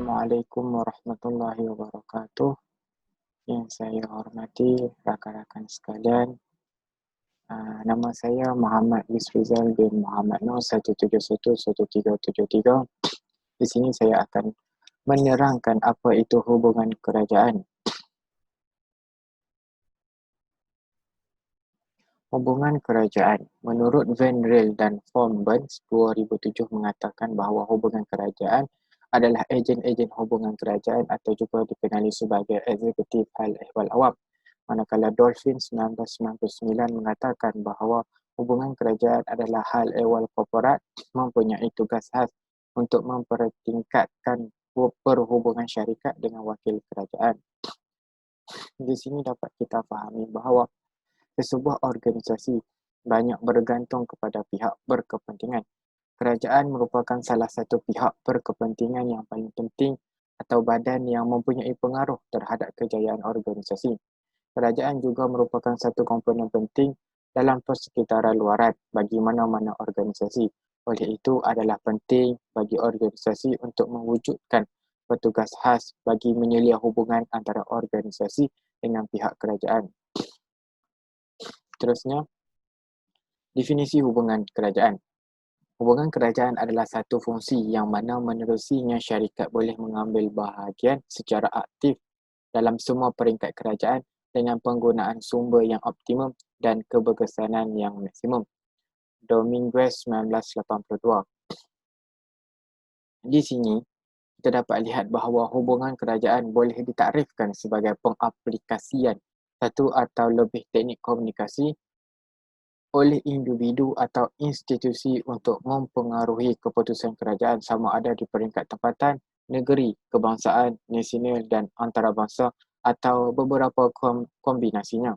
Assalamualaikum warahmatullahi wabarakatuh. Yang saya hormati rakan-rakan sekalian, nama saya Muhammad Yusrizal bin Muhammad Nur 1711373. Di sini saya akan menerangkan apa itu hubungan kerajaan. Hubungan kerajaan. Menurut Van Riel dan von Burns 2007 mengatakan bahawa hubungan kerajaan adalah ejen-ejen hubungan kerajaan atau juga dikenali sebagai eksekutif hal ehwal awam. Manakala Dolphin 1999 mengatakan bahawa hubungan kerajaan adalah hal ehwal korporat mempunyai tugas khas untuk mempertingkatkan perhubungan syarikat dengan wakil kerajaan. Di sini dapat kita fahami bahawa sesebuah organisasi banyak bergantung kepada pihak berkepentingan. Kerajaan merupakan salah satu pihak berkepentingan yang paling penting atau badan yang mempunyai pengaruh terhadap kejayaan organisasi. Kerajaan juga merupakan satu komponen penting dalam persekitaran luaran bagi mana-mana organisasi. Oleh itu adalah penting bagi organisasi untuk mewujudkan petugas khas bagi menyelia hubungan antara organisasi dengan pihak kerajaan. Seterusnya, definisi hubungan kerajaan. Hubungan kerajaan adalah satu fungsi yang mana menerusinya syarikat boleh mengambil bahagian secara aktif dalam semua peringkat kerajaan dengan penggunaan sumber yang optimum dan keberkesanan yang maksimum. Dominguez 1982. Di sini, kita dapat lihat bahawa hubungan kerajaan boleh ditakrifkan sebagai pengaplikasian satu atau lebih teknik komunikasi oleh individu atau institusi untuk mempengaruhi keputusan kerajaan sama ada di peringkat tempatan, negeri, kebangsaan, nasional dan antarabangsa atau beberapa kombinasinya.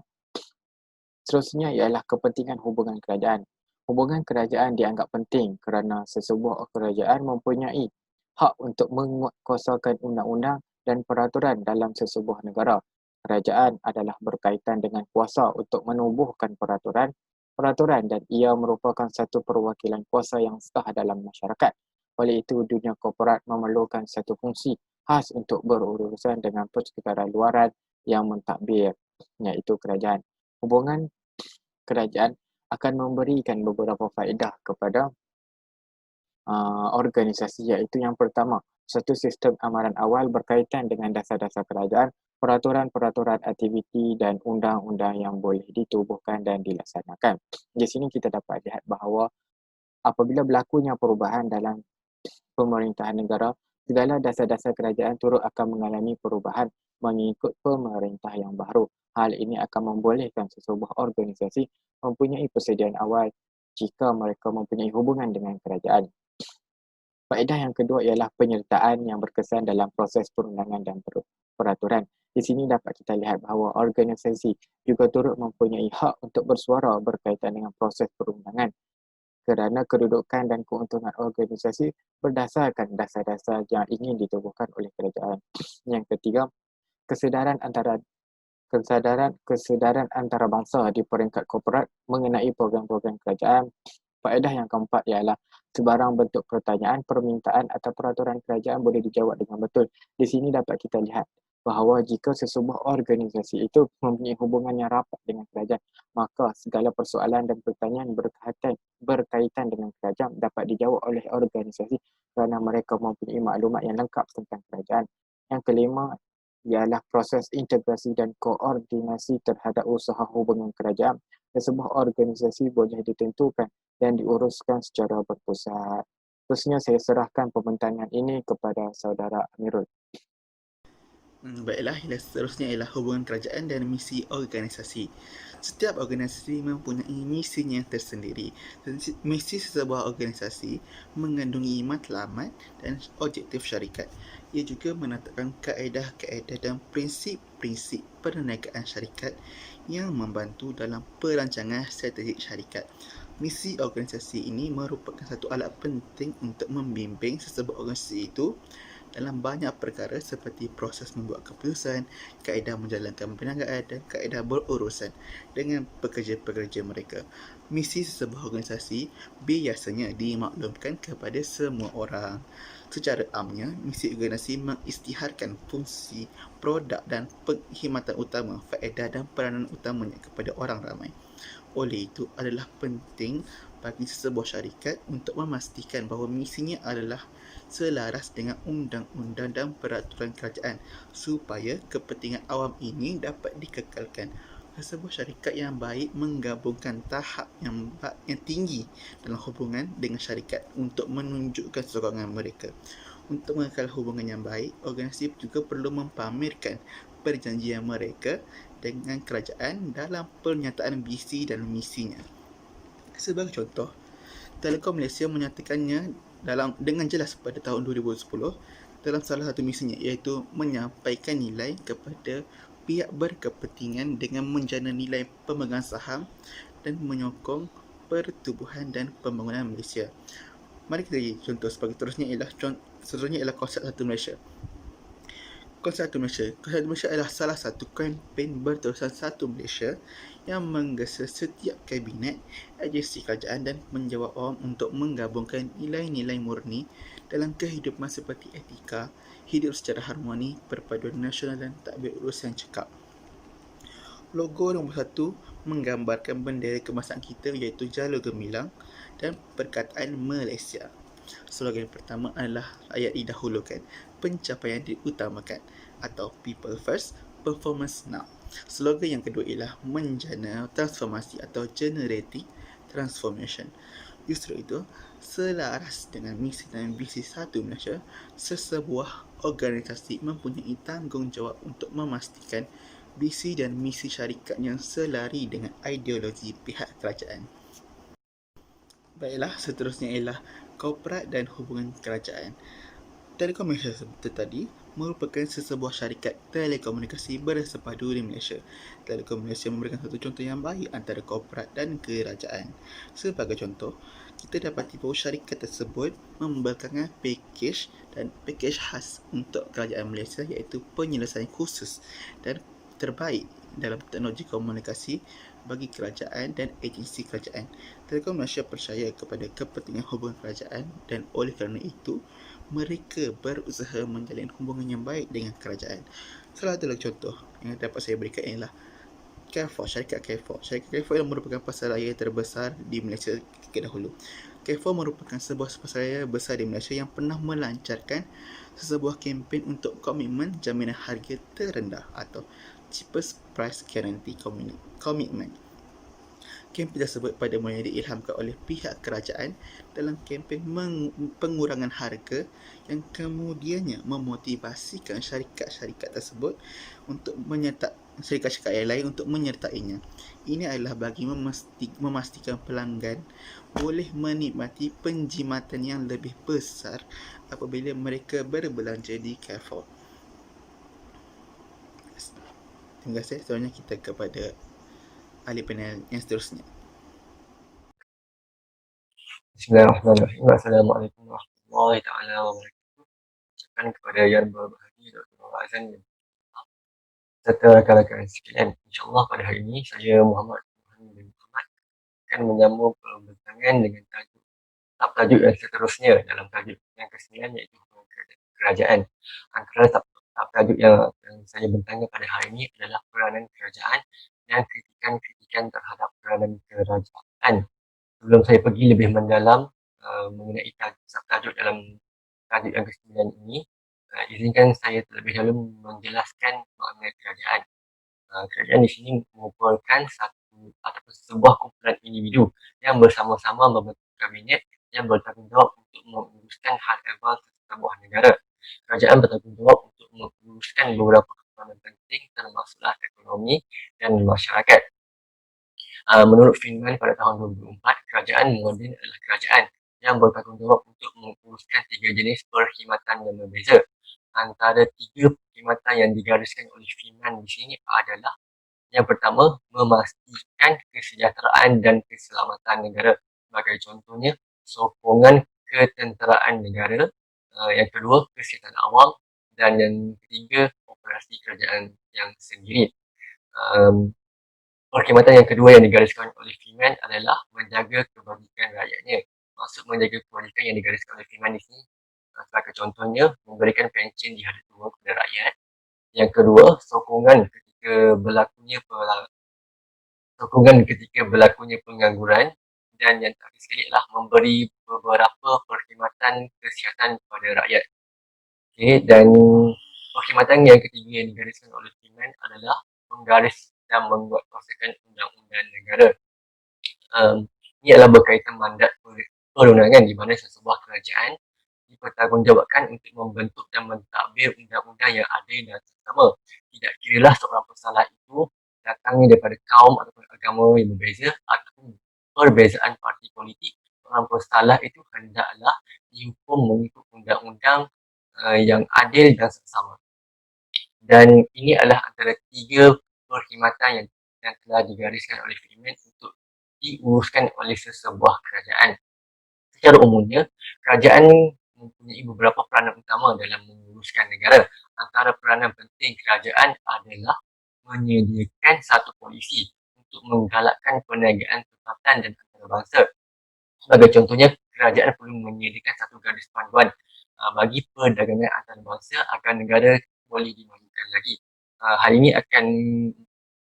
Seterusnya ialah kepentingan hubungan kerajaan. Hubungan kerajaan dianggap penting kerana sesebuah kerajaan mempunyai hak untuk menguatkuasakan undang-undang dan peraturan dalam sesebuah negara. Kerajaan adalah berkaitan dengan kuasa untuk menubuhkan peraturan dan ia merupakan satu perwakilan kuasa yang sah dalam masyarakat. Oleh itu, dunia korporat memerlukan satu fungsi khas untuk berurusan dengan persekitaran luaran yang mentadbir, iaitu kerajaan. Hubungan kerajaan akan memberikan beberapa faedah kepada organisasi, iaitu yang pertama, satu sistem amaran awal berkaitan dengan dasar-dasar kerajaan, peraturan-peraturan aktiviti dan undang-undang yang boleh ditubuhkan dan dilaksanakan. Di sini kita dapat lihat bahawa apabila berlakunya perubahan dalam pemerintahan negara, segala dasar-dasar kerajaan turut akan mengalami perubahan mengikut pemerintah yang baru. Hal ini akan membolehkan sesebuah organisasi mempunyai persediaan awal jika mereka mempunyai hubungan dengan kerajaan. Faedah yang kedua ialah penyertaan yang berkesan dalam proses perundangan dan peraturan. Di sini dapat kita lihat bahawa organisasi juga turut mempunyai hak untuk bersuara berkaitan dengan proses perundangan kerana kedudukan dan keuntungan organisasi berdasarkan dasar-dasar yang ingin ditubuhkan oleh kerajaan. Yang ketiga, kesedaran antarabangsa di peringkat korporat mengenai program-program kerajaan. Faedah yang keempat ialah sebarang bentuk pertanyaan, permintaan atau peraturan kerajaan boleh dijawab dengan betul. Di sini dapat kita lihat bahawa jika sesebuah organisasi itu mempunyai hubungan yang rapat dengan kerajaan, maka segala persoalan dan pertanyaan berkaitan dengan kerajaan dapat dijawab oleh organisasi kerana mereka mempunyai maklumat yang lengkap tentang kerajaan. Yang kelima ialah proses integrasi dan koordinasi terhadap usaha hubungan kerajaan. Sesebuah organisasi boleh ditentukan dan diuruskan secara berpusat. Terusnya saya serahkan pembentangan ini kepada saudara Amirul. Baiklah, seterusnya ialah hubungan kerajaan dan misi organisasi. Setiap organisasi mempunyai misinya tersendiri. Misi sesebuah organisasi mengandungi matlamat dan objektif syarikat. Ia juga menetapkan kaedah-kaedah dan prinsip-prinsip perniagaan syarikat yang membantu dalam perancangan strategik syarikat. Misi organisasi ini merupakan satu alat penting untuk membimbing sesebuah organisasi itu dalam banyak perkara seperti proses membuat keputusan, kaedah menjalankan perniagaan dan kaedah berurusan dengan pekerja-pekerja mereka. Misi sesebuah organisasi biasanya dimaklumkan kepada semua orang. Secara amnya, misi organisasi mengisytiharkan fungsi, produk dan perkhidmatan utama, faedah dan peranan utamanya kepada orang ramai. Oleh itu, adalah penting bagi sesebuah syarikat untuk memastikan bahawa misinya adalah selaras dengan undang-undang dan peraturan kerajaan supaya kepentingan awam ini dapat dikekalkan. Sesebuah syarikat yang baik menggabungkan tahap yang tinggi dalam hubungan dengan syarikat untuk menunjukkan sokongan mereka. Untuk mengekal hubungan yang baik, organisasi juga perlu mempamerkan perjanjian mereka dengan kerajaan dalam pernyataan visi dan misinya. Sebagai contoh, Telekom Malaysia menyatakannya dengan jelas pada tahun 2010 dalam salah satu misinya, iaitu menyampaikan nilai kepada pihak berkepentingan dengan menjana nilai pemegang saham dan menyokong pertubuhan dan pembangunan Malaysia. Mari kita lihat contoh sebagai seterusnya ialah konsep Satu Malaysia. Konsep Satu Malaysia. Konsep Satu Malaysia adalah salah satu kempen berterusan Satu Malaysia yang menggesa setiap kabinet, agensi kerajaan dan penjawat awam untuk menggabungkan nilai-nilai murni dalam kehidupan seperti etika, hidup secara harmoni, perpaduan nasional dan tadbir urus yang cekap. Logo nombor 1 menggambarkan bendera kebangsaan kita, iaitu jalur gemilang dan perkataan Malaysia. Slogan pertama adalah ayat didahulukan, pencapaian diutamakan, atau people first, performance now. Slogan yang kedua ialah menjana transformasi atau generating transformation. Justru itu, selaras dengan misi dan visi Satu Malaysia, sesebuah organisasi mempunyai tanggungjawab untuk memastikan visi dan misi syarikatnya selari dengan ideologi pihak kerajaan. Baiklah, seterusnya ialah korporat dan hubungan kerajaan. Telekom Malaysia seperti tadi merupakan sesebuah syarikat telekomunikasi bersepadu di Malaysia. Telekom Malaysia memberikan satu contoh yang baik antara korporat dan kerajaan. Sebagai contoh, kita dapati bahawa syarikat tersebut memberikan pakej khas untuk kerajaan Malaysia, iaitu penyelesaian khusus dan terbaik dalam teknologi komunikasi bagi kerajaan dan agensi kerajaan. Telekom Malaysia percaya kepada kepentingan hubungan kerajaan dan oleh kerana itu, mereka berusaha menjalin hubungan yang baik dengan kerajaan. Salah satu contoh yang dapat saya berikan ialah Carrefour, syarikat Carrefour. Syarikat Carrefour yang merupakan pasaraya terbesar di Malaysia ketika dahulu. Carrefour merupakan sebuah pasaraya besar di Malaysia yang pernah melancarkan sesebuah kempen untuk komitmen jaminan harga terendah atau cheapest price guarantee commitment. Kempen tersebut pada mulanya diilhamkan oleh pihak kerajaan dalam kempen pengurangan harga yang kemudiannya memotivasikan syarikat-syarikat tersebut untuk syarikat-syarikat yang lain untuk menyertainya. Ini adalah bagi memastikan pelanggan boleh menikmati penjimatan yang lebih besar apabila mereka berbelanja di Carrefour. Terima kasih. Seterusnya kita kepada ahli panel yang seterusnya. Bismillahirrahmanirrahim. Assalamualaikum warahmatullahi taala wabarakatuh. Ucapkan kepada yang berbahagia Dr. Azan serta rakan-rakan sekalian. InsyaAllah pada hari ini saya Muhammad bin Muhammad akan menyambung perbincangan dengan tajuk yang seterusnya dalam tajuk yang ke-9, iaitu kerajaan. Antara tajuk yang saya bentangkan pada hari ini adalah peranan kerajaan dan kritikan-kritikan terhadap peranan kerajaan. Sebelum saya pergi lebih mendalam mengenai tajuk dalam tajuk yang ke-9 ini, izinkan saya terlebih dahulu menjelaskan makna kerajaan. Kerajaan di sini merupakan sebuah kumpulan individu yang bersama-sama membentuk kabinet yang bertanggungjawab untuk menguruskan hal ehwal sebuah negara. Kerajaan bertanggungjawab untuk menguruskan beberapa keperluan penting termasuklah ekonomi dan masyarakat. Menurut Finland pada tahun 2004, kerajaan moden adalah kerajaan yang bertanggungjawab untuk menguruskan 3 jenis perkhidmatan yang berbeza. Antara 3 perkhidmatan yang digariskan oleh Finland di sini adalah yang pertama, memastikan kesejahteraan dan keselamatan negara. Sebagai contohnya, sokongan ketenteraan negara, Yang kedua, kesihatan awam. Dan yang ketiga, operasi kerajaan yang sendiri. Perkhidmatan yang kedua yang digariskan oleh Freeman adalah menjaga kebajikan rakyatnya. Maksud menjaga kebajikan yang digariskan oleh Freeman di sini, sebagai contohnya, memberikan pencen di hari tua kepada rakyat. Yang kedua, sokongan ketika berlakunya pengangguran. Dan yang terakhir sekali adalah memberi beberapa perkhidmatan kesihatan kepada rakyat. Okay, dan perkhidmatan yang ketiga yang digariskan oleh Freeman adalah menggaris dan membuat rosakkan undang-undang negara. Ini adalah berkaitan mandat perundangan di mana sebuah kerajaan dipertanggungjawabkan untuk membentuk dan mentadbir undang-undang yang adil dan sama. Tidak kiralah seorang pesalah itu datangnya daripada kaum ataupun agama yang berbeza ataupun perbezaan parti politik. Seorang pesalah itu hendaklah dihukum mengikut undang-undang yang adil dan sama. Dan ini adalah antara 3 perkhidmatan yang telah digariskan oleh Freeman untuk diuruskan oleh sesebuah kerajaan. Secara umumnya, kerajaan mempunyai beberapa peranan utama dalam menguruskan negara. Antara peranan penting kerajaan adalah menyediakan satu polisi untuk menggalakkan perniagaan tempatan dan antarabangsa. Sebagai contohnya, kerajaan perlu menyediakan satu garis panduan bagi perdagangan antarabangsa agar negara boleh dimajukan lagi. Hal ini akan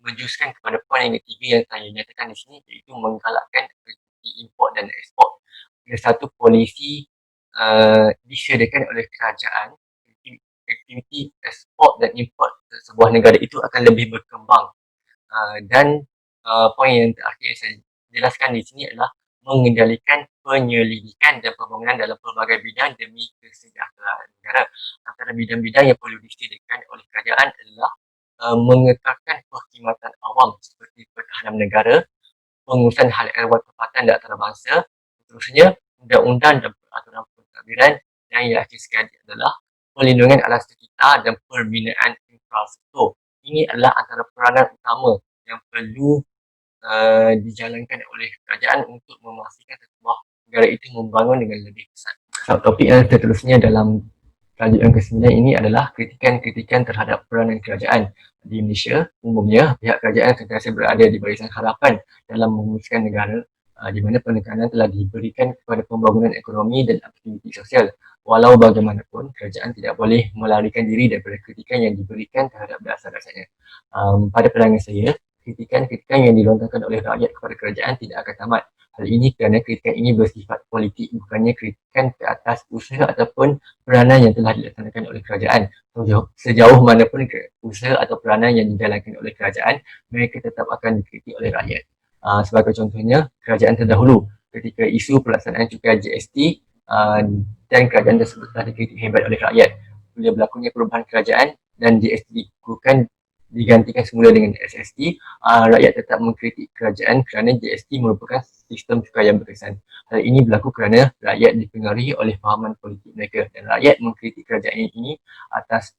menjuruskan kepada poin yang ketiga yang saya nyatakan di sini, iaitu menggalakkan aktiviti import dan ekspor. Bila satu polisi disediakan oleh kerajaan, aktiviti ekspor dan import sebuah negara itu akan lebih berkembang. Dan poin yang terakhir yang saya jelaskan di sini adalah mengendalikan penyelidikan dan pembangunan dalam pelbagai bidang demi kesejahteraan negara. Antara bidang-bidang yang perlu disediakan oleh kerajaan adalah mengekalkan perkhidmatan awam seperti pertahanan negara, pengurusan hal ehwal tempatan dan antarabangsa, seterusnya undang-undang dan peraturan pentadbiran, dan yang akhir sekali adalah perlindungan alam sekitar dan pembinaan infrastruktur. Ini adalah antara peranan utama yang perlu dijalankan oleh kerajaan untuk memastikan sebuah negara itu membangun dengan lebih besar. Topik yang seterusnya dalam tajuk yang ke-9 ini adalah kritikan-kritikan terhadap peranan kerajaan. Di Malaysia, umumnya pihak kerajaan sentiasa berada di barisan harapan dalam menguruskan negara, di mana penekanan telah diberikan kepada pembangunan ekonomi dan aktiviti sosial. Walau bagaimanapun, kerajaan tidak boleh melarikan diri daripada kritikan yang diberikan terhadap dasar-dasarnya. Pada pandangan saya, kritikan-kritikan yang dilontarkan oleh rakyat kepada kerajaan tidak akan tamat. Hal ini kerana kritikan ini bersifat politik, bukannya kritikan ke atas usaha ataupun peranan yang telah dilaksanakan oleh kerajaan. Sejauh manapun usaha atau peranan yang dijalankan oleh kerajaan, mereka tetap akan dikritik oleh rakyat. Sebagai contohnya, kerajaan terdahulu ketika isu pelaksanaan cukai GST dan kerajaan tersebut telah dikritik hebat oleh rakyat. Bila berlakunya perubahan kerajaan dan GST digantikan semula dengan SST, rakyat tetap mengkritik kerajaan kerana GST merupakan sistem cukai yang berkesan. Hal ini berlaku kerana rakyat dipengaruhi oleh fahaman politik mereka, dan rakyat mengkritik kerajaan ini atas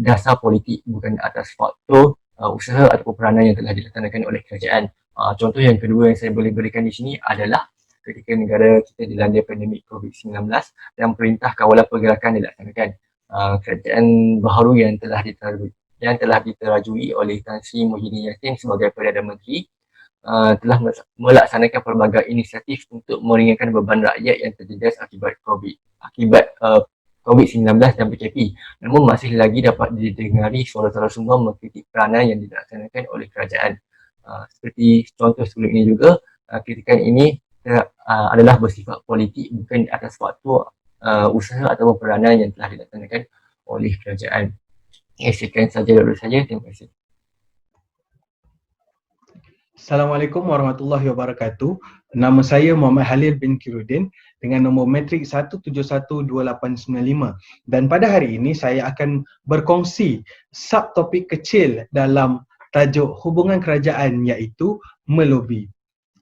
dasar politik, bukan atas faktor usaha atau peranan yang telah dilaksanakan oleh kerajaan. Contoh yang kedua yang saya boleh berikan di sini adalah ketika negara kita dilanda pandemik COVID-19 dan perintah kawalan pergerakan dilaksanakan. Kerajaan baharu yang telah diterajui oleh Tan Sri Muhyiddin Yassin sebagai Perdana Menteri telah melaksanakan pelbagai inisiatif untuk meringankan beban rakyat yang terjejas akibat COVID-19 dan PKP. Namun masih lagi dapat didengari suara-suara sumber mengkritik peranan yang dilaksanakan oleh kerajaan. Seperti contoh sebelum ini juga, kritikan ini adalah bersifat politik, bukan atas faktor usaha atau peranan yang telah dilaksanakan oleh kerajaan. Sekian saja dari saya. Terima kasih. Assalamualaikum warahmatullahi wabarakatuh. Nama saya Muhammad Halil bin Kirudin dengan nombor metrik 1712895, dan pada hari ini saya akan berkongsi subtopik kecil dalam tajuk hubungan kerajaan, iaitu melobi.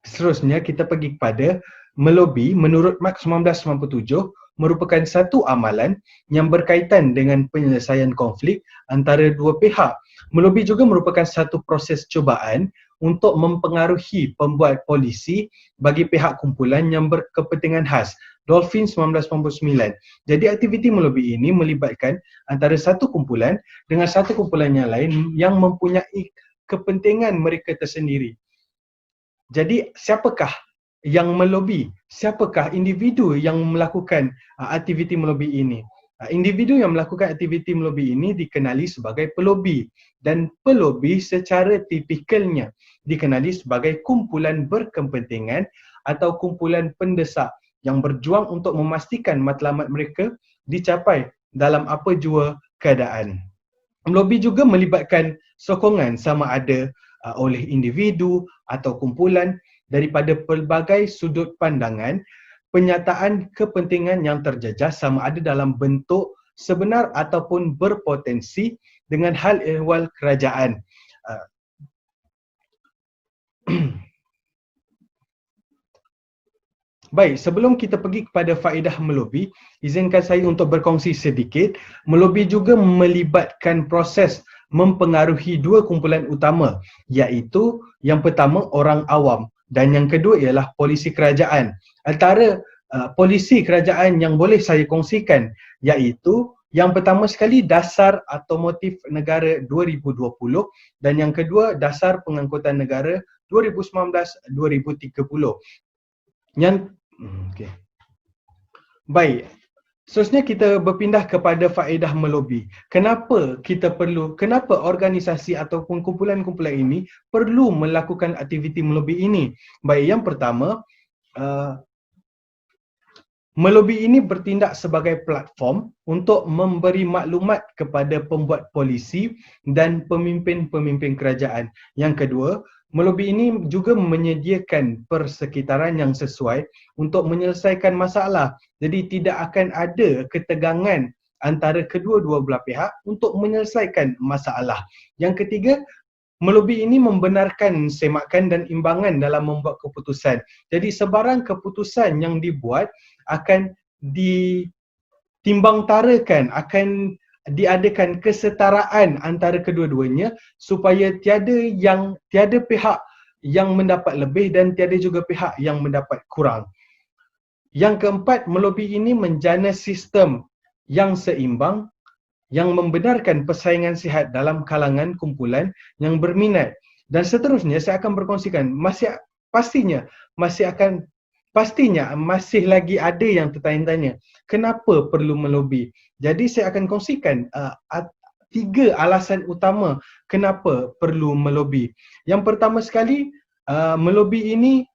Seterusnya kita pergi kepada melobi. Menurut Mark 1997 merupakan satu amalan yang berkaitan dengan penyelesaian konflik antara dua pihak. Melobi juga merupakan satu proses cubaan untuk mempengaruhi pembuat polisi bagi pihak kumpulan yang berkepentingan khas. Dolphin 1999. Jadi aktiviti melobi ini melibatkan antara satu kumpulan dengan satu kumpulan yang lain yang mempunyai kepentingan mereka tersendiri. Jadi siapakah yang melobi? Siapakah individu yang melakukan aktiviti melobi ini? Individu yang melakukan aktiviti melobi ini dikenali sebagai pelobi, dan pelobi secara tipikalnya dikenali sebagai kumpulan berkepentingan atau kumpulan pendesak yang berjuang untuk memastikan matlamat mereka dicapai dalam apa jua keadaan. Melobi juga melibatkan sokongan sama ada oleh individu atau kumpulan daripada pelbagai sudut pandangan. Penyataan kepentingan yang terjejas sama ada dalam bentuk sebenar ataupun berpotensi dengan hal ehwal kerajaan. Baik, sebelum kita pergi kepada faedah melobi, izinkan saya untuk berkongsi sedikit. Melobi juga melibatkan proses mempengaruhi dua kumpulan utama, iaitu yang pertama orang awam dan yang kedua ialah polisi kerajaan. Antara polisi kerajaan yang boleh saya kongsikan iaitu yang pertama sekali Dasar Automotif Negara 2020 dan yang kedua Dasar Pengangkutan Negara 2019-2030. Okey. Baik. Seterusnya kita berpindah kepada faedah melobi. Kenapa organisasi ataupun kumpulan-kumpulan ini perlu melakukan aktiviti melobi ini? Baik, yang pertama, melobi ini bertindak sebagai platform untuk memberi maklumat kepada pembuat polisi dan pemimpin-pemimpin kerajaan. Yang kedua, melobi ini juga menyediakan persekitaran yang sesuai untuk menyelesaikan masalah. Jadi tidak akan ada ketegangan antara kedua-dua belah pihak untuk menyelesaikan masalah. Yang ketiga, melobi ini membenarkan semakan dan imbangan dalam membuat keputusan. Jadi sebarang keputusan yang dibuat akan ditimbangtarakan, akan diadakan kesetaraan antara kedua-duanya supaya tiada pihak yang mendapat lebih dan tiada juga pihak yang mendapat kurang. Yang keempat, melobi ini menjana sistem yang seimbang yang membenarkan persaingan sihat dalam kalangan kumpulan yang berminat. Dan seterusnya saya akan berkongsikan pastinya masih lagi ada yang tertanya-tanya kenapa perlu melobi. Jadi saya akan kongsikan 3 alasan utama kenapa perlu melobi. Yang pertama sekali, melobi ini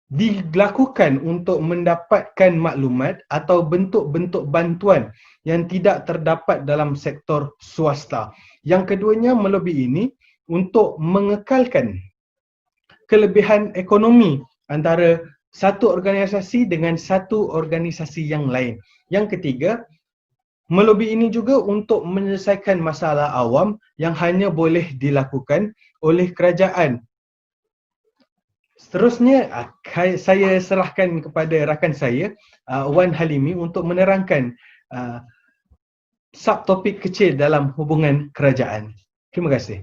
dilakukan untuk mendapatkan maklumat atau bentuk-bentuk bantuan yang tidak terdapat dalam sektor swasta. Yang keduanya, melobi ini untuk mengekalkan kelebihan ekonomi antara satu organisasi dengan satu organisasi yang lain. Yang ketiga, melobi ini juga untuk menyelesaikan masalah awam yang hanya boleh dilakukan oleh kerajaan. Seterusnya, saya serahkan kepada rakan saya, Wan Halimi, untuk menerangkan subtopik kecil dalam hubungan kerajaan. Terima kasih.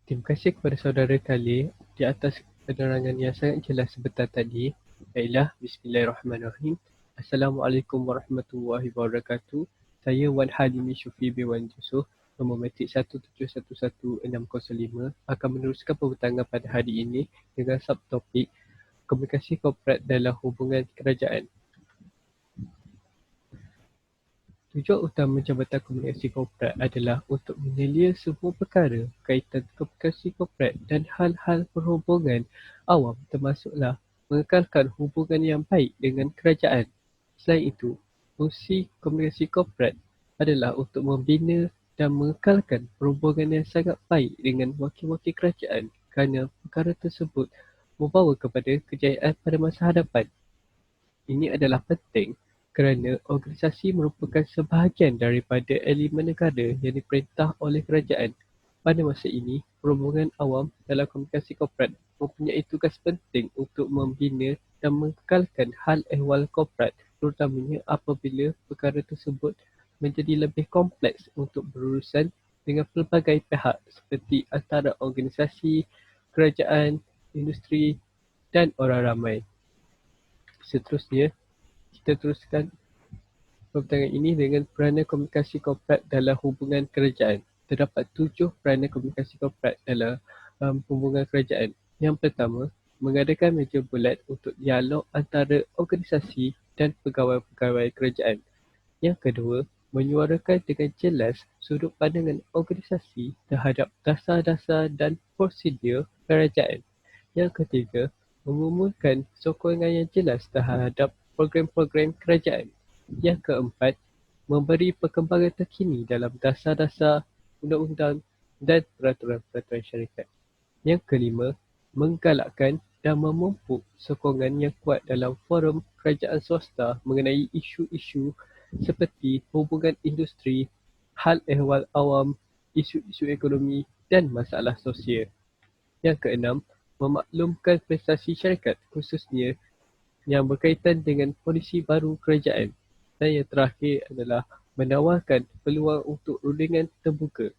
Terima kasih kepada saudara Khalil di atas penerangan yang sangat jelas sebentar tadi. Baiklah, bismillahirrahmanirrahim. Assalamualaikum warahmatullahi wabarakatuh. Saya Wan Halimi Syufi bin Wan Yusof, nombor matrik 1711605 akan meneruskan pembentangan pada hari ini dengan subtopik komunikasi korporat dalam hubungan kerajaan. Tujuan utama Jabatan Komunikasi Korporat adalah untuk menyelia semua perkara kaitan komunikasi korporat dan hal-hal perhubungan awam, termasuklah mengekalkan hubungan yang baik dengan kerajaan. Selain itu, fungsi komunikasi korporat adalah untuk membina dan mengekalkan perhubungan yang sangat baik dengan wakil-wakil kerajaan kerana perkara tersebut membawa kepada kejayaan pada masa hadapan. Ini adalah penting kerana organisasi merupakan sebahagian daripada elemen negara yang diperintah oleh kerajaan. Pada masa ini, perhubungan awam dalam komunikasi korporat mempunyai tugas penting untuk membina dan mengekalkan hal ehwal korporat, terutamanya apabila perkara tersebut menjadi lebih kompleks untuk berurusan dengan pelbagai pihak seperti antara organisasi, kerajaan, industri dan orang ramai. Seterusnya, kita teruskan perbincangan ini dengan peranan komunikasi korporat dalam hubungan kerajaan. Terdapat 7 peranan komunikasi korporat dalam hubungan kerajaan. Yang pertama, mengadakan meja bulat untuk dialog antara organisasi dan pegawai-pegawai kerajaan. Yang kedua, menyuarakan dengan jelas sudut pandangan organisasi terhadap dasar-dasar dan prosedur kerajaan. Yang ketiga, mengumumkan sokongan yang jelas terhadap program-program kerajaan. Yang keempat, memberi perkembangan terkini dalam dasar-dasar undang-undang dan peraturan-peraturan syarikat. Yang kelima, menggalakkan dan memupuk sokongan yang kuat dalam forum kerajaan swasta mengenai isu-isu seperti hubungan industri, hal ehwal awam, isu-isu ekonomi dan masalah sosial. Yang keenam, memaklumkan prestasi syarikat khususnya yang berkaitan dengan polisi baru kerajaan. Dan yang terakhir adalah menawarkan peluang untuk rundingan terbuka.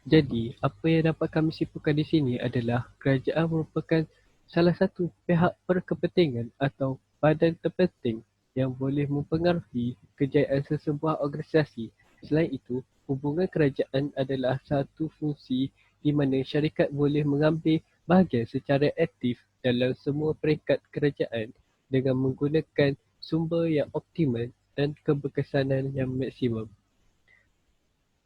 Jadi, apa yang dapat kami simpulkan di sini adalah kerajaan merupakan salah satu pihak berkepentingan atau badan terpenting yang boleh mempengaruhi kejayaan sesebuah organisasi. Selain itu, hubungan kerajaan adalah satu fungsi di mana syarikat boleh mengambil bahagian secara aktif dalam semua peringkat kerajaan dengan menggunakan sumber yang optimal dan keberkesanan yang maksimum.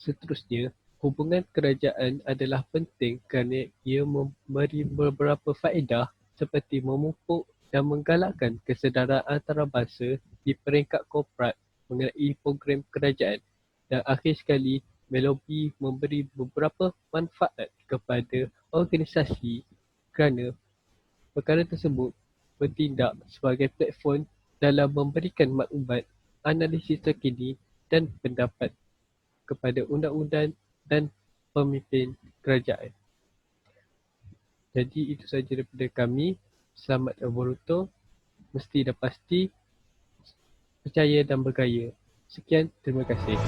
Seterusnya, hubungan kerajaan adalah penting kerana ia memberi beberapa faedah seperti memupuk dan menggalakkan kesedaran antarabangsa di peringkat korporat mengenai program kerajaan. Dan akhir sekali, melobi memberi beberapa manfaat kepada organisasi kerana perkara tersebut bertindak sebagai platform dalam memberikan maklumat, analisis terkini dan pendapat kepada undang-undang dan pemimpin kerajaan. Jadi itu sahaja daripada kami. Selamat beruntung, mesti dan pasti, percaya dan bergaya. Sekian, terima kasih.